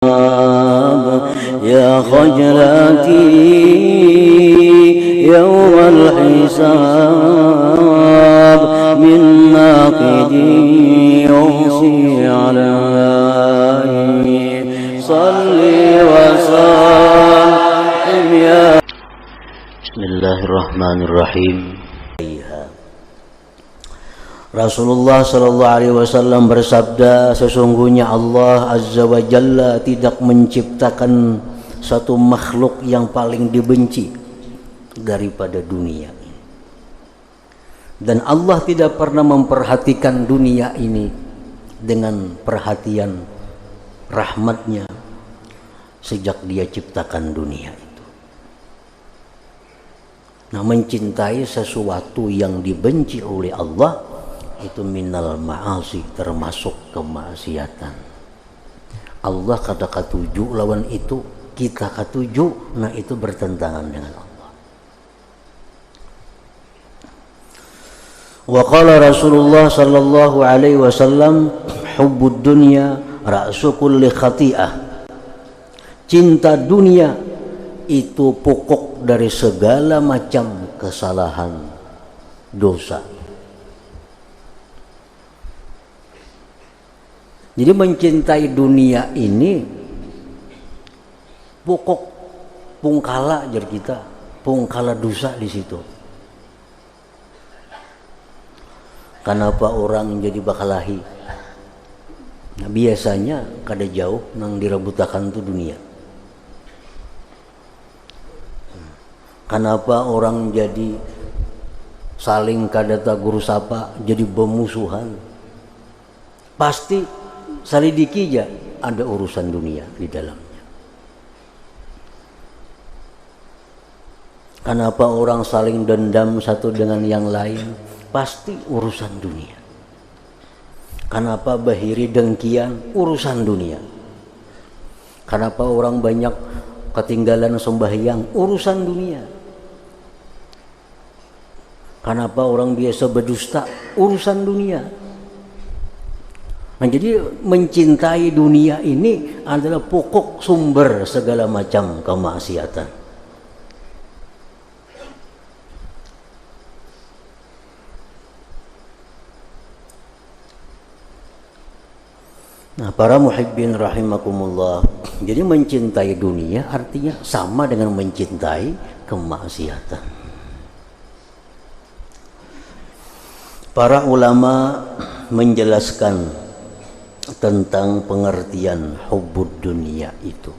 يا خجلاتي يوم الحساب من ناقد يوصي علي صل وسلم يا بسم الله الرحمن الرحيم. Rasulullah Shallallahu Alaihi Wasallam bersabda, sesungguhnya Allah Azza wa Jalla tidak menciptakan satu makhluk yang paling dibenci daripada dunia ini. Dan Allah tidak pernah memperhatikan dunia ini dengan perhatian rahmatnya sejak dia ciptakan dunia itu. Nah, mencintai sesuatu yang dibenci oleh Allah itu minal ma'asi, termasuk kemaksiatan. Allah kata ketujuh lawan itu, kita ketujuh, nah itu bertentangan dengan Allah. Wa qala Rasulullah sallallahu alaihi wasallam, hubbud dunya ra'su kulli khati'ah. Cinta dunia itu pokok dari segala macam kesalahan, dosa. Jadi mencintai dunia ini pokok pungkala jar kita, pungkala dosa di situ. Kenapa orang jadi bakalahi? Nah, biasanya kada jauh nang direbutakan tu dunia. Kenapa orang jadi saling kada guru sapa, jadi bermusuhan? Pasti salidiki aja ada urusan dunia di dalamnya. Kenapa orang saling dendam satu dengan yang lain? Pasti urusan dunia. Kenapa bahiri dengkian? Urusan dunia. Kenapa orang banyak ketinggalan sembahyang? Urusan dunia. Kenapa orang biasa berdusta? Urusan dunia. Nah, jadi mencintai dunia ini adalah pokok sumber segala macam kemaksiatan. Nah, para muhibbin rahimakumullah, jadi mencintai dunia artinya sama dengan mencintai kemaksiatan. Para ulama menjelaskan tentang pengertian hubbud dunia itu.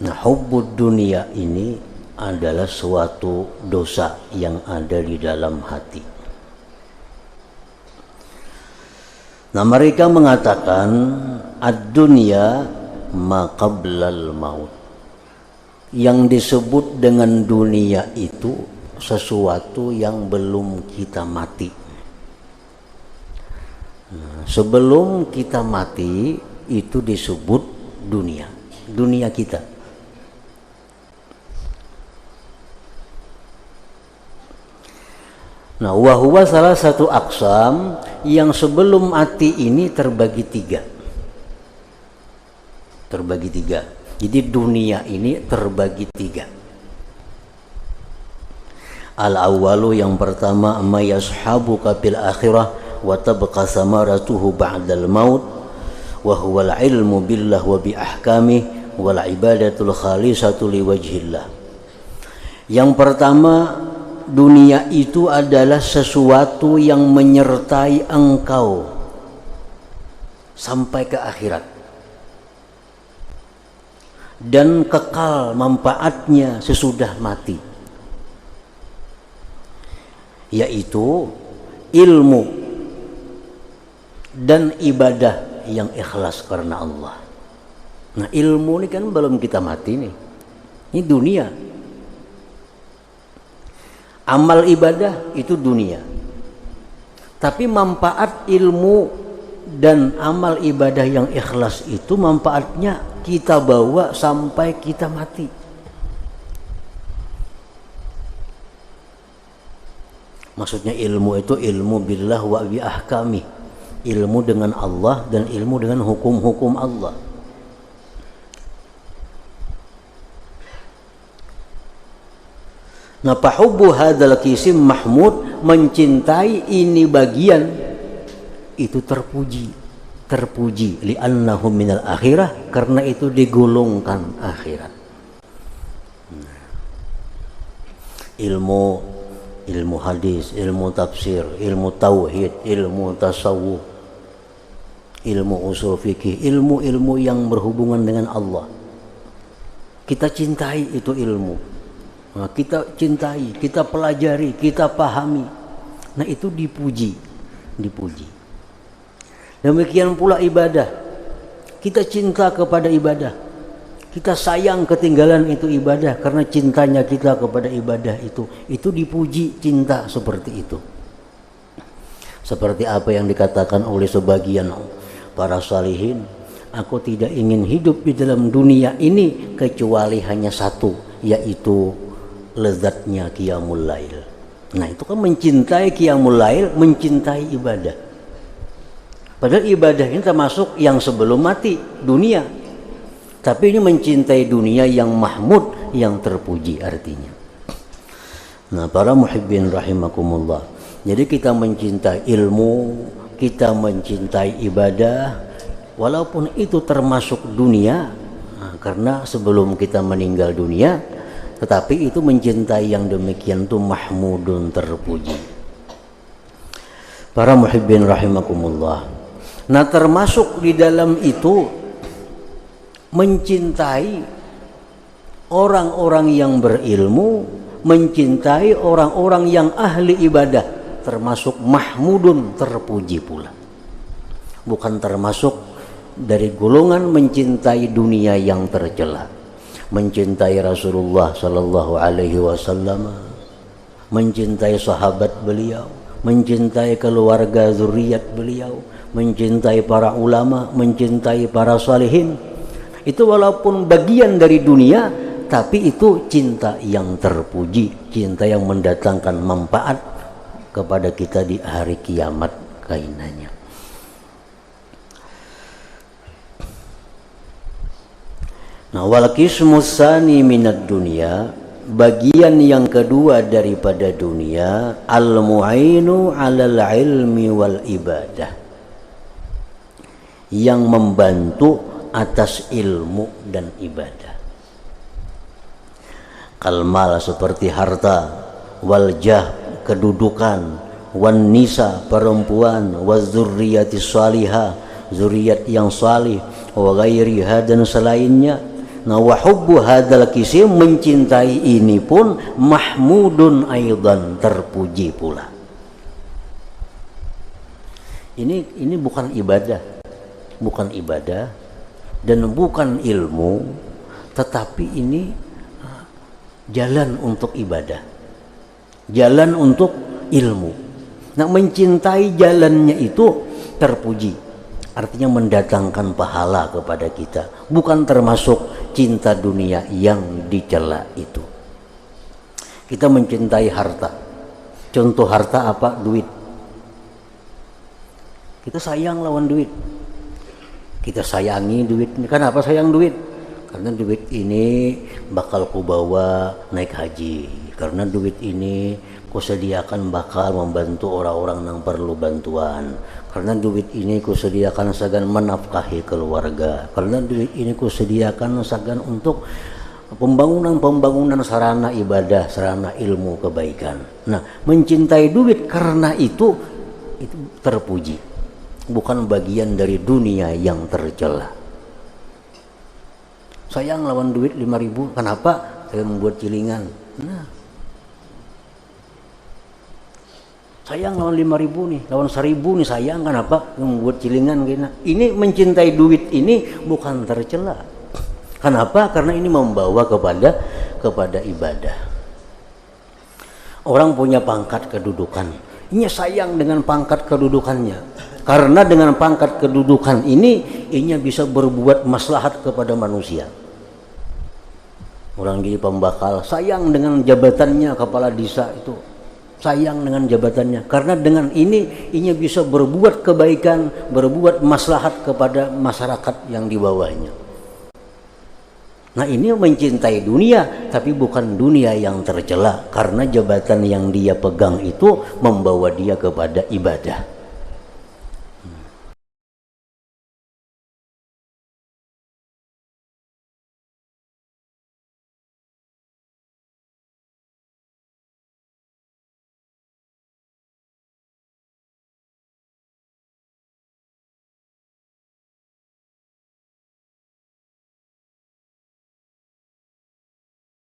Nah, hubbud dunia ini adalah suatu dosa yang ada di dalam hati. Nah, mereka mengatakan ad-dunya ma qablal maut. Yang disebut dengan dunia itu sesuatu yang belum kita mati. Nah, sebelum kita mati itu disebut dunia, dunia kita. Nah, wahwa salah satu aqsam yang sebelum mati ini terbagi tiga. Terbagi tiga. Jadi dunia ini terbagi tiga. Al-awwalu, yang pertama, ma yashabuka fil akhirah wa tabqa samaratuhu ba'dal maut wa huwa al-ilmu billah wa bi ahkamih wal ibadatul khalisatu li wajhillah. Yang pertama, dunia itu adalah sesuatu yang menyertai engkau sampai ke akhirat dan kekal manfaatnya sesudah mati, yaitu ilmu dan ibadah yang ikhlas karena Allah. Nah, ilmu ini kan belum kita mati nih. Ini dunia. Amal ibadah itu dunia. Tapi manfaat ilmu dan amal ibadah yang ikhlas itu manfaatnya kita bawa sampai kita mati. Maksudnya ilmu itu ilmu billah wa bi ahkamih. Ilmu dengan Allah dan ilmu dengan hukum-hukum Allah. Nah, fahubbu hadzal qisim mahmud, mencintai ini bagian itu terpuji li'annahu minal akhirah, karena itu digolongkan akhirat. Ilmu hadis, ilmu tafsir, ilmu tauhid, ilmu tasawuf, ilmu usul fikih, ilmu-ilmu yang berhubungan dengan Allah. Kita cintai itu ilmu. Nah, kita cintai, kita pelajari, kita pahami. Nah, itu dipuji. Demikian pula ibadah. Kita cinta kepada ibadah. Kita sayang ketinggalan itu ibadah karena cintanya kita kepada ibadah itu. Itu dipuji, cinta seperti itu. Seperti apa yang dikatakan oleh sebagian para salihin, aku tidak ingin hidup di dalam dunia ini kecuali hanya satu, yaitu lezatnya qiyamul lail. Nah, itu kan mencintai qiyamul lail, mencintai ibadah. Padahal ibadah ini termasuk yang sebelum mati, dunia. Tapi ini mencintai dunia yang mahmud, yang terpuji artinya. Nah, para muhibbin rahimakumullah. Jadi kita mencintai ilmu, kita mencintai ibadah, walaupun itu termasuk dunia, karena sebelum kita meninggal dunia, tetapi itu mencintai yang demikian itu mahmudun, terpuji. Para muhibbin rahimakumullah. Nah, termasuk di dalam itu mencintai orang-orang yang berilmu, mencintai orang-orang yang ahli ibadah, termasuk mahmudun, terpuji pula. Bukan termasuk dari golongan mencintai dunia yang tercela. Mencintai Rasulullah sallallahu alaihi wasallam, mencintai sahabat beliau, mencintai keluarga zuriat beliau, mencintai para ulama, mencintai para salihin. Itu walaupun bagian dari dunia, tapi itu cinta yang terpuji, cinta yang mendatangkan manfaat kepada kita di hari kiamat kainannya. Nah, wal qismu tsani minad dunya, bagian yang kedua daripada dunia, al mu'inu 'alal ilmi wal ibadah, yang membantu atas ilmu dan ibadah. Kalmal seperti harta, wal jah kedudukan, wan nisa perempuan, waz zurriyati salihah zuriat yang salih, wa ghairiha dan selainnya. Nah, wa hubbu hadzal qisim, mencintai ini pun mahmudun aidan, terpuji pula. Ini bukan ibadah dan bukan ilmu, tetapi ini jalan untuk ibadah, jalan untuk ilmu. Nah, mencintai jalannya itu terpuji, artinya mendatangkan pahala kepada kita, bukan termasuk cinta dunia yang dicela itu. Kita mencintai harta. Contoh harta apa? Duit. Kita sayang lawan duit. Kita sayangi duit. Kenapa sayang duit? Karena duit ini bakal kubawa naik haji. Karena duit ini kusediakan bakal membantu orang-orang yang perlu bantuan. Karena duit ini kusediakan sagan menafkahi keluarga. Karena duit ini kusediakan sagan untuk pembangunan sarana ibadah, sarana ilmu kebaikan. Nah, mencintai duit karena itu terpuji. Bukan bagian dari dunia yang tercela. Sayang lawan duit 5.000, kenapa? Saya membuat cilingan. Nah, sayang lawan 5.000 nih, lawan 1.000 nih sayang, kenapa? Membuat cilingan gini. Ini mencintai duit ini bukan tercela. Kenapa? Karena ini membawa kepada ibadah. Orang punya pangkat kedudukan, ini sayang dengan pangkat kedudukannya. Karena dengan pangkat kedudukan ini, inya bisa berbuat maslahat kepada manusia. Orang jadi pembakal, sayang dengan jabatannya, kepala desa itu sayang dengan jabatannya. Karena dengan ini, inya bisa berbuat kebaikan, berbuat maslahat kepada masyarakat yang di bawahnya. Nah ini mencintai dunia, tapi bukan dunia yang tercela, karena jabatan yang dia pegang itu membawa dia kepada ibadah.